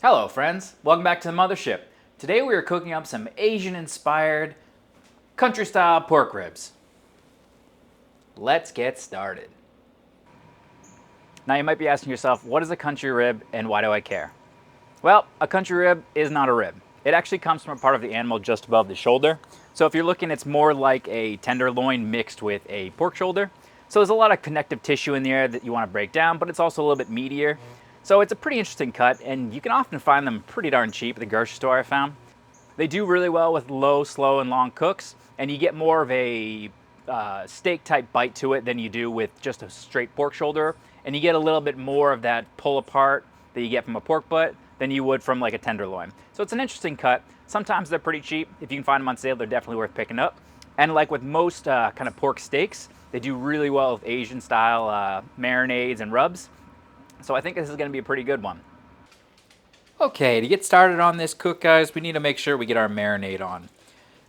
Hello friends, welcome back to the Mothership. Today we are cooking up some Asian-inspired country-style pork ribs. Let's get started. Now you might be asking yourself, what is a country rib and why do I care? Well, a country rib is not a rib. It actually comes from a part of the animal just above the shoulder. So if you're looking, it's more like a tenderloin mixed with a pork shoulder. So there's a lot of connective tissue in there that you want to break down, but it's also a little bit meatier. So it's a pretty interesting cut, and you can often find them pretty darn cheap at the grocery store, I found. They do really well with low, slow, and long cooks, and you get more of a steak type bite to it than you do with just a straight pork shoulder, and you get a little bit more of that pull apart that you get from a pork butt than you would from like a tenderloin. So it's an interesting cut. Sometimes they're pretty cheap. If you can find them on sale, they're definitely worth picking up. And like with most kind of pork steaks, they do really well with Asian style marinades and rubs. So I think this is going to be a pretty good one. Okay, to get started on this cook, guys, we need to make sure we get our marinade on.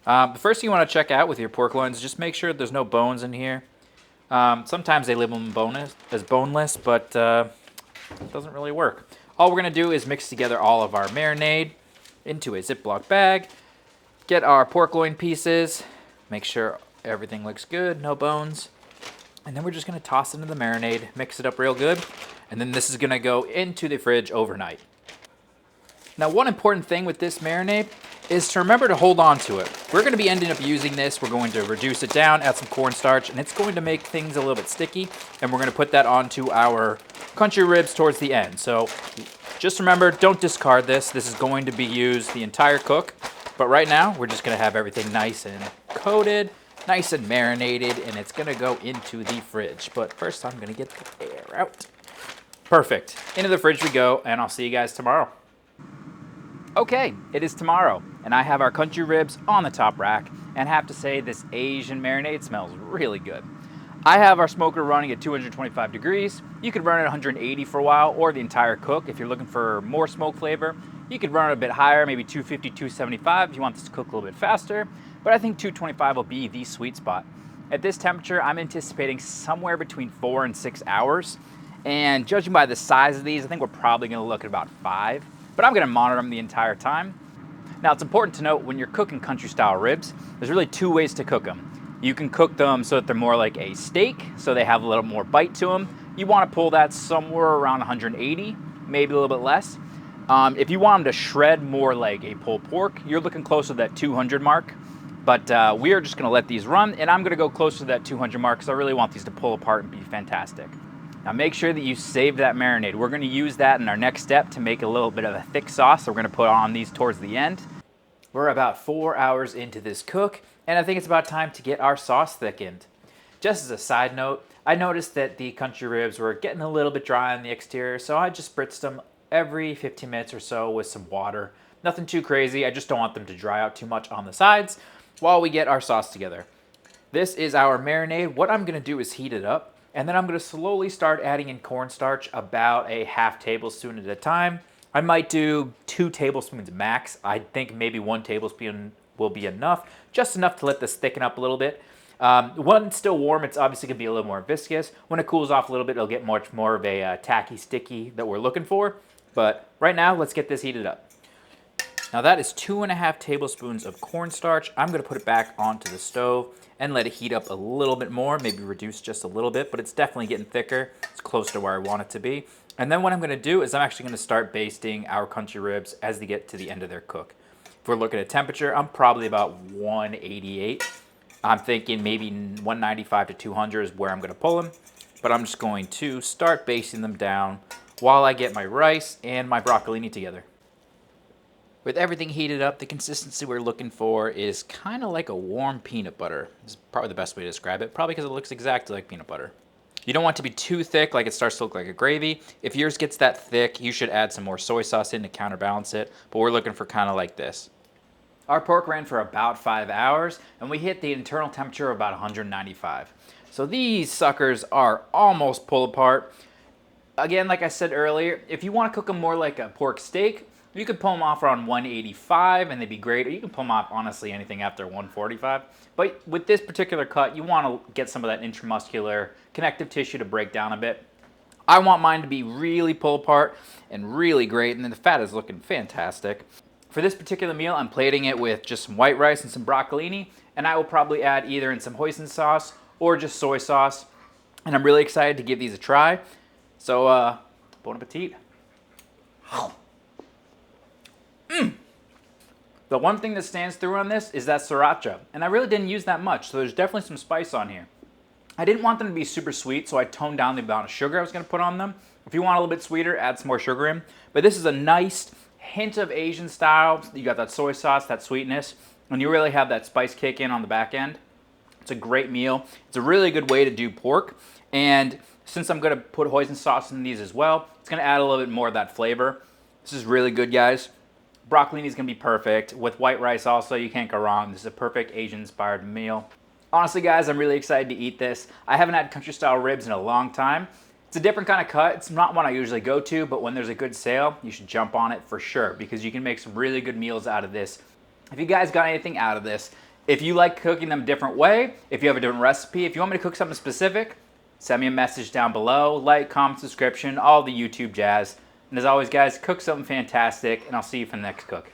The first thing you want to check out with your pork loins is just make sure there's no bones in here. Sometimes they label them boneless, but it doesn't really work. All we're going to do is mix together all of our marinade into a Ziploc bag, get our pork loin pieces, make sure everything looks good, no bones, and then we're just going to toss it into the marinade, mix it up real good, and then this is going to go into the fridge overnight. Now, one important thing with this marinade is to remember to hold on to it. We're going to be ending up using this. We're going to reduce it down, add some cornstarch, and it's going to make things a little bit sticky, and we're going to put that onto our country ribs towards the end. So just remember, don't discard this. This is going to be used the entire cook, but right now we're just going to have everything nice and coated, nice and marinated, and it's going to go into the fridge. But first, I'm going to get the air out. Perfect. Into the fridge we go, and I'll see you guys tomorrow. Okay, it is tomorrow, and I have our country ribs on the top rack, and have to say this Asian marinade smells really good. I have our smoker running at 225 degrees. You could run it at 180 for a while, or the entire cook. If you're looking for more smoke flavor, you could run it a bit higher, maybe 250, 275 if you want this to cook a little bit faster, but I think 225 will be the sweet spot. At this temperature, I'm anticipating somewhere between 4 and 6 hours. And judging by the size of these, I think we're probably going to look at about 5, but I'm going to monitor them the entire time. Now, it's important to note when you're cooking country style ribs, there's really 2 ways to cook them. You can cook them so that they're more like a steak, so they have a little more bite to them. You want to pull that somewhere around 180, maybe a little bit less. If you want them to shred more like a pulled pork, you're looking closer to that 200 mark. But we are just going to let these run, and I'm going to go closer to that 200 mark because I really want these to pull apart and be fantastic. Now make sure that you save that marinade. We're going to use that in our next step to make a little bit of a thick sauce. So we're going to put on these towards the end. We're about 4 hours into this cook, and I think it's about time to get our sauce thickened. Just as a side note, I noticed that the country ribs were getting a little bit dry on the exterior, so I just spritzed them every 15 minutes or so with some water. Nothing too crazy. I just don't want them to dry out too much on the sides while we get our sauce together. This is our marinade. What I'm going to do is heat it up. And then I'm going to slowly start adding in cornstarch about a ½ tablespoon at a time. I might do 2 tablespoons max. I think maybe 1 tablespoon will be enough, just enough to let this thicken up a little bit. When it's still warm, it's obviously going to be a little more viscous. When it cools off a little bit, it'll get much more of a tacky, sticky that we're looking for. But right now, let's get this heated up. Now that is 2½ tablespoons of cornstarch. I'm going to put it back onto the stove and let it heat up a little bit more, maybe reduce just a little bit, but it's definitely getting thicker. It's close to where I want it to be. And then what I'm going to do is I'm actually going to start basting our country ribs as they get to the end of their cook. If we're looking at temperature, I'm probably about 188. I'm thinking maybe 195 to 200 is where I'm going to pull them, but I'm just going to start basting them down while I get my rice and my broccolini together. With everything heated up, the consistency we're looking for is kind of like a warm peanut butter. This is probably the best way to describe it, probably because it looks exactly like peanut butter. You don't want it to be too thick, like it starts to look like a gravy. If yours gets that thick, you should add some more soy sauce in to counterbalance it, but we're looking for kind of like this. Our pork ran for about 5 hours, and we hit the internal temperature of about 195. So these suckers are almost pull apart. Again, like I said earlier, if you want to cook them more like a pork steak, you could pull them off around 185 and they'd be great, or you can pull them off, honestly, anything after 145. But with this particular cut, you want to get some of that intramuscular connective tissue to break down a bit. I want mine to be really pull apart and really great, and then the fat is looking fantastic. For this particular meal, I'm plating it with just some white rice and some broccolini, and I will probably add either in some hoisin sauce or just soy sauce. And I'm really excited to give these a try. So, bon appetit. The one thing that stands through on this is that sriracha, and I really didn't use that much, so there's definitely some spice on here. I didn't want them to be super sweet, so I toned down the amount of sugar I was going to put on them. If you want a little bit sweeter, add some more sugar in. But this is a nice hint of Asian style. You got that soy sauce, that sweetness, and you really have that spice kick in on the back end. It's a great meal. It's a really good way to do pork, and since I'm going to put hoisin sauce in these as well, it's going to add a little bit more of that flavor. This is really good, guys. Broccolini is going to be perfect. With white rice also, you can't go wrong. This is a perfect Asian-inspired meal. Honestly, guys, I'm really excited to eat this. I haven't had country-style ribs in a long time. It's a different kind of cut. It's not one I usually go to, but when there's a good sale, you should jump on it for sure because you can make some really good meals out of this. If you guys got anything out of this, if you like cooking them a different way, if you have a different recipe, if you want me to cook something specific, send me a message down below. Like, comment, subscription, all the YouTube jazz. And as always, guys, cook something fantastic, and I'll see you for the next cook.